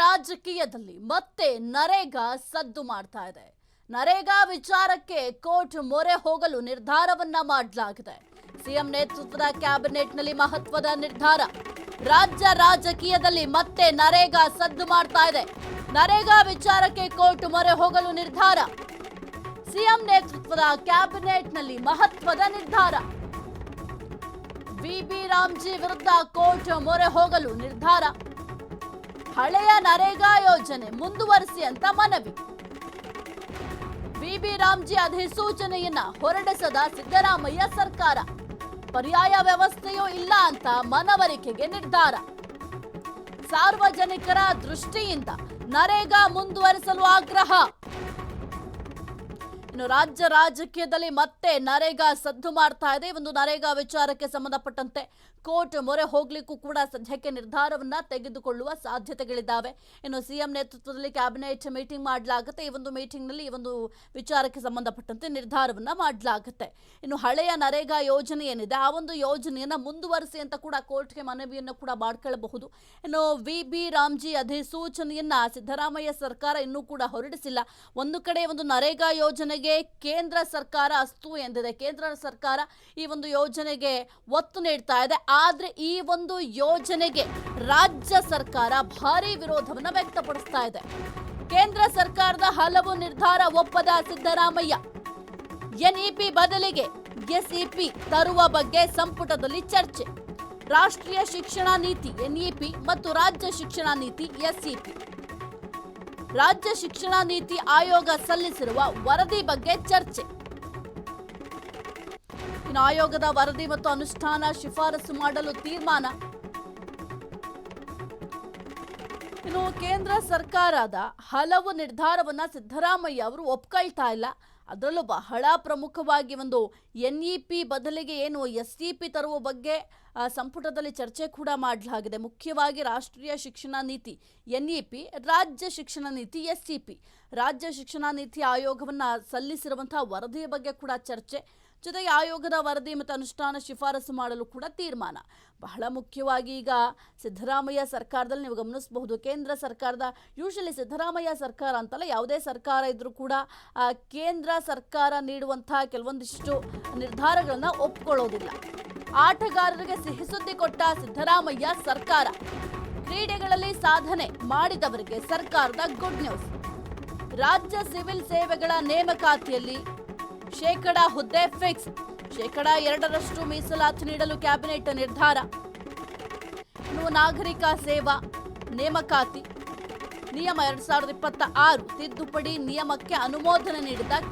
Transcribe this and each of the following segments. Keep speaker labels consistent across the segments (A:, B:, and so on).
A: ರಾಜಕೀಯದಲ್ಲಿ ಮತ್ತೆ ನರೇಗಾ ಸದ್ದು ಮಾಡ್ತಾ ಇದೆ. ನರೇಗಾ ವಿಚಾರಕ್ಕೆ ಕೋರ್ಟ್ ಮೊರೆ ಹೋಗಲು ನಿರ್ಧಾರವನ್ನ ಮಾಡಲಾಗಿದೆ. ಸಿಎಂ ನೇತೃತ್ವದ ಕ್ಯಾಬಿನೆಟ್ನಲ್ಲಿ ಮಹತ್ವದ ನಿರ್ಧಾರ. ರಾಜ್ಯ ರಾಜಕೀಯದಲ್ಲಿ ಮತ್ತೆ ನರೇಗಾ ಸದ್ದು ಮಾಡ್ತಾ ಇದೆ. ನರೇಗಾ ವಿಚಾರಕ್ಕೆ ಕೋರ್ಟ್ ಮೊರೆ ಹೋಗಲು ನಿರ್ಧಾರ. ಸಿಎಂ ನೇತೃತ್ವದ ಕ್ಯಾಬಿನೆಟ್ನಲ್ಲಿ ಮಹತ್ವದ ನಿರ್ಧಾರ. ವಿ.ಬಿ. ರಾಮ್ಜಿ ವಿರುದ್ಧ ಕೋರ್ಟ್ ಮೊರೆ ಹೋಗಲು ನಿರ್ಧಾರ. ಹಳೆಯ ನರೇಗಾ ಯೋಜನೆ ಮುಂದುವರಿಸಿ ಅಂತ ಮನವಿ. ವಿ.ಬಿ. ರಾಮ್ಜಿ ಅಧಿಸೂಚನೆಯನ್ನ ಹೊರಡಿಸದ ಸಿದ್ದರಾಮಯ್ಯ ಸರ್ಕಾರ. ಪರ್ಯಾಯ ವ್ಯವಸ್ಥೆಯೂ ಇಲ್ಲ ಅಂತ ಮನವರಿಕೆಗೆ ನಿರ್ಧಾರ. ಸಾರ್ವಜನಿಕರ ದೃಷ್ಟಿಯಿಂದ ನರೇಗಾ ಮುಂದುವರಿಸಲು ಆಗ್ರಹ. ಇನ್ನು ರಾಜ್ಯ ರಾಜಕೀಯದಲ್ಲಿ ಮತ್ತೆ ನರೇಗಾ ಸದ್ದು ಮಾಡ್ತಾ ಇದೆ. ಒಂದು ನರೇಗಾ ವಿಚಾರಕ್ಕೆ ಸಂಬಂಧಪಟ್ಟಂತೆ ಕೋರ್ಟ್ ಮೊರೆ ಹೋಗ್ಲಿಕ್ಕೂ ಕೂಡ ಸದ್ಯಕ್ಕೆ ನಿರ್ಧಾರವನ್ನ ತೆಗೆದುಕೊಳ್ಳುವ ಸಾಧ್ಯತೆಗಳಿದ್ದಾವೆ. ಇನ್ನು ಸಿಎಂ ನೇತೃತ್ವದಲ್ಲಿ ಕ್ಯಾಬಿನೆಟ್ ಮೀಟಿಂಗ್ ಮಾಡಲಾಗುತ್ತೆ. ಈ ಒಂದು ಮೀಟಿಂಗ್ ನಲ್ಲಿ ಈ ಒಂದು ವಿಚಾರಕ್ಕೆ ಸಂಬಂಧಪಟ್ಟಂತೆ ನಿರ್ಧಾರವನ್ನ ಮಾಡಲಾಗುತ್ತೆ. ಇನ್ನು ಹಳೆಯ ನರೇಗಾ ಯೋಜನೆ ಏನಿದೆ ಆ ಒಂದು ಯೋಜನೆಯನ್ನ ಮುಂದುವರಿಸಿ ಅಂತ ಕೂಡ ಕೋರ್ಟ್ಗೆ ಮನವಿಯನ್ನು ಕೂಡ ಮಾಡ್ಕೊಳ್ಳಬಹುದು. ಇನ್ನು ವಿ.ಬಿ. ರಾಮ್ಜಿ ಅಧಿಸೂಚನೆಯನ್ನ ಸಿದ್ದರಾಮಯ್ಯ ಸರ್ಕಾರ ಇನ್ನೂ ಕೂಡ ಹೊರಡಿಸಿಲ್ಲ. ಒಂದು ಕಡೆ ಒಂದು ನರೇಗಾ ಯೋಜನೆಗೆ ಕೇಂದ್ರ ಸರ್ಕಾರ ಅಸ್ತು ಎಂದಿದೆ. ಕೇಂದ್ರ ಸರ್ಕಾರ ಈ ಒಂದು ಯೋಜನೆಗೆ ಒತ್ತು ನೀಡ್ತಾ ಇದೆ. ಆದ್ರೆ ಈ ಒಂದು ಯೋಜನೆಗೆ ರಾಜ್ಯ ಸರ್ಕಾರ ಭಾರಿ ವಿರೋಧವನ್ನು ವ್ಯಕ್ತಪಡಿಸ್ತಾ ಇದೆ. ಕೇಂದ್ರ ಸರ್ಕಾರದ ಹಲವು ನಿರ್ಧಾರ ಒಪ್ಪದ ಸಿದ್ದರಾಮಯ್ಯ ಎನ್ಇಪಿ ಬದಲಿಗೆ ಎಸ್ಇಪಿ ತರುವ ಬಗ್ಗೆ ಸಂಪುಟದಲ್ಲಿ ಚರ್ಚೆ. ರಾಷ್ಟ್ರೀಯ ಶಿಕ್ಷಣ ನೀತಿ ಎನ್ಇಪಿ ಮತ್ತು ರಾಜ್ಯ ಶಿಕ್ಷಣ ನೀತಿ ಎಸ್ಇಪಿ. ರಾಜ್ಯ ಶಿಕ್ಷಣ ನೀತಿ ಆಯೋಗ ಸಲ್ಲಿಸಿರುವ ವರದಿ ಬಗ್ಗೆ ಚರ್ಚೆ. ಇನ್ನು ಆಯೋಗದ ವರದಿ ಮತ್ತು ಅನುಷ್ಠಾನ ಶಿಫಾರಸು ಮಾಡಲು ತೀರ್ಮಾನ. ಇನ್ನು ಕೇಂದ್ರ ಸರ್ಕಾರದ ಹಲವು ನಿರ್ಧಾರವನ್ನ ಸಿದ್ದರಾಮಯ್ಯ ಅವರು ಒಪ್ಕೊಳ್ತಾ ಇಲ್ಲ. ಅದರಲ್ಲೂ ಬಹಳ ಪ್ರಮುಖವಾಗಿ ಒಂದು ಎನ್ಇಪಿ ಬದಲಿಗೆ ಏನು ಎಸ್ಇಪಿ ತರುವ ಬಗ್ಗೆ ಸಂಪುಟದಲ್ಲಿ ಚರ್ಚೆ ಕೂಡ ಮಾಡಲಾಗಿದೆ. ಮುಖ್ಯವಾಗಿ ರಾಷ್ಟ್ರೀಯ ಶಿಕ್ಷಣ ನೀತಿ ಎನ್ಇಪಿ, ರಾಜ್ಯ ಶಿಕ್ಷಣ ನೀತಿ ಎಸ್ಇಪಿ. ರಾಜ್ಯ ಶಿಕ್ಷಣ ನೀತಿ ಆಯೋಗವನ್ನು ಸಲ್ಲಿಸಿರುವಂತಹ ವರದಿಯ ಬಗ್ಗೆ ಕೂಡ ಚರ್ಚೆ. ಜೊತೆಗೆ ಆಯೋಗದ ವರದಿ ಮತ್ತು ಅನುಷ್ಠಾನ ಶಿಫಾರಸು ಮಾಡಲು ಕೂಡ ತೀರ್ಮಾನ. ಬಹಳ ಮುಖ್ಯವಾಗಿ ಈಗ ಸಿದ್ದರಾಮಯ್ಯ ಸರ್ಕಾರದಲ್ಲಿ ನೀವು ಗಮನಿಸಬಹುದು, ಕೇಂದ್ರ ಸರ್ಕಾರದ ಯೂಶಲಿ ಸಿದ್ದರಾಮಯ್ಯ ಸರ್ಕಾರ ಅಂತಲ್ಲ, ಯಾವುದೇ ಸರ್ಕಾರ ಇದ್ರೂ ಕೂಡ ಕೇಂದ್ರ ಸರ್ಕಾರ ನೀಡುವಂತಹ ಕೆಲವೊಂದಿಷ್ಟು ನಿರ್ಧಾರಗಳನ್ನು ಒಪ್ಕೊಳ್ಳೋದಿಲ್ಲ. ಆಟಗಾರರಿಗೆ ಸಿಹಿ ಸುದ್ದಿ ಕೊಟ್ಟ ಸಿದ್ದರಾಮಯ್ಯ ಸರ್ಕಾರ. ಕ್ರೀಡೆಗಳಲ್ಲಿ ಸಾಧನೆ ಮಾಡಿದವರಿಗೆ ಸರ್ಕಾರದ ಗುಡ್ ನ್ಯೂಸ್. ರಾಜ್ಯ ಸಿವಿಲ್ ಸೇವೆಗಳ ನೇಮಕಾತಿಯಲ್ಲಿ ಶೇಕಡ ಹುದ್ದೆ ಫಿಕ್ಸ್. ಶೇಕಡ 2% ಮೀಸಲಾತಿ ನೀಡಲು ಕ್ಯಾಬಿನೆಟ್ ನಿರ್ಧಾರ. ಇನ್ನು ನಾಗರಿಕ ಸೇವಾ ನೇಮಕಾತಿ ನಿಯಮ 2026 ತಿದ್ದುಪಡಿ ನಿಯಮಕ್ಕೆ ಅನುಮೋದನೆ ನೀಡಿದ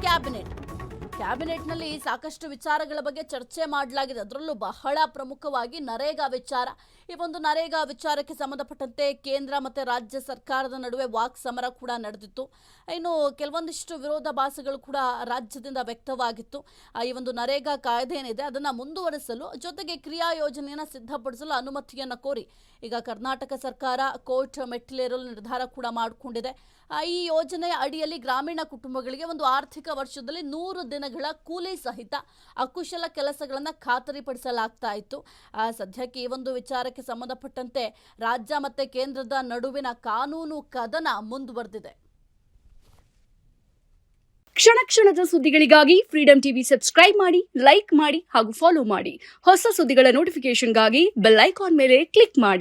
A: ಕ್ಯಾಬಿನೆಟ್ನಲ್ಲಿ ಸಾಕಷ್ಟು ವಿಚಾರಗಳ ಬಗ್ಗೆ ಚರ್ಚೆ ಮಾಡಲಾಗಿದೆ. ಅದರಲ್ಲೂ ಬಹಳ ಪ್ರಮುಖವಾಗಿ ನರೇಗಾ ವಿಚಾರ. ಈ ಒಂದು ನರೇಗಾ ವಿಚಾರಕ್ಕೆ ಸಂಬಂಧಪಟ್ಟಂತೆ ಕೇಂದ್ರ ಮತ್ತು ರಾಜ್ಯ ಸರ್ಕಾರದ ನಡುವೆ ವಾಕ್ ಸಮರ ಕೂಡ ನಡೆದಿತ್ತು. ಇನ್ನು ಕೆಲವೊಂದಿಷ್ಟು ವಿರೋಧಾಭಾಸಗಳು ಕೂಡ ರಾಜ್ಯದಿಂದ ವ್ಯಕ್ತವಾಗಿತ್ತು. ಈ ಒಂದು ನರೇಗಾ ಕಾಯ್ದೆ ಏನಿದೆ ಅದನ್ನು ಮುಂದುವರಿಸಲು ಜೊತೆಗೆ ಕ್ರಿಯಾ ಯೋಜನೆಯನ್ನು ಸಿದ್ಧಪಡಿಸಲು ಅನುಮತಿಯನ್ನು ಕೋರಿ ಈಗ ಕರ್ನಾಟಕ ಸರ್ಕಾರ ಕೋರ್ಟ್ ಮೆಟ್ಟಿಲೇರಲು ನಿರ್ಧಾರ ಕೂಡ ಮಾಡಿಕೊಂಡಿದೆ. ಈ ಯೋಜನೆಯ ಅಡಿಯಲ್ಲಿ ಗ್ರಾಮೀಣ ಕುಟುಂಬಗಳಿಗೆ ಒಂದು ಆರ್ಥಿಕ ವರ್ಷದಲ್ಲಿ 100 ದಿನಗಳ ಕೂಲಿ ಸಹಿತ ಅಕುಶಲ ಕೆಲಸಗಳನ್ನು ಖಾತರಿಪಡಿಸಲಾಗ್ತಾ ಇತ್ತು. ಸದ್ಯಕ್ಕೆ ಈ ಒಂದು ವಿಚಾರಕ್ಕೆ ಸಂಬಂಧಪಟ್ಟಂತೆ ರಾಜ್ಯ ಮತ್ತು ಕೇಂದ್ರದ ನಡುವಿನ ಕಾನೂನು ಕದನ ಮುಂದುವರೆದಿದೆ.
B: ಕ್ಷಣ ಕ್ಷಣದ ಸುದ್ದಿಗಳಿಗಾಗಿ ಫ್ರೀಡಂ ಟಿವಿ ಸಬ್ಸ್ಕ್ರೈಬ್ ಮಾಡಿ, ಲೈಕ್ ಮಾಡಿ ಹಾಗೂ ಫಾಲೋ ಮಾಡಿ. ಹೊಸ ಸುದ್ದಿಗಳ ನೋಟಿಫಿಕೇಶನ್ಗಾಗಿ ಬೆಲ್ ಐಕಾನ್ ಮೇಲೆ ಕ್ಲಿಕ್ ಮಾಡಿ.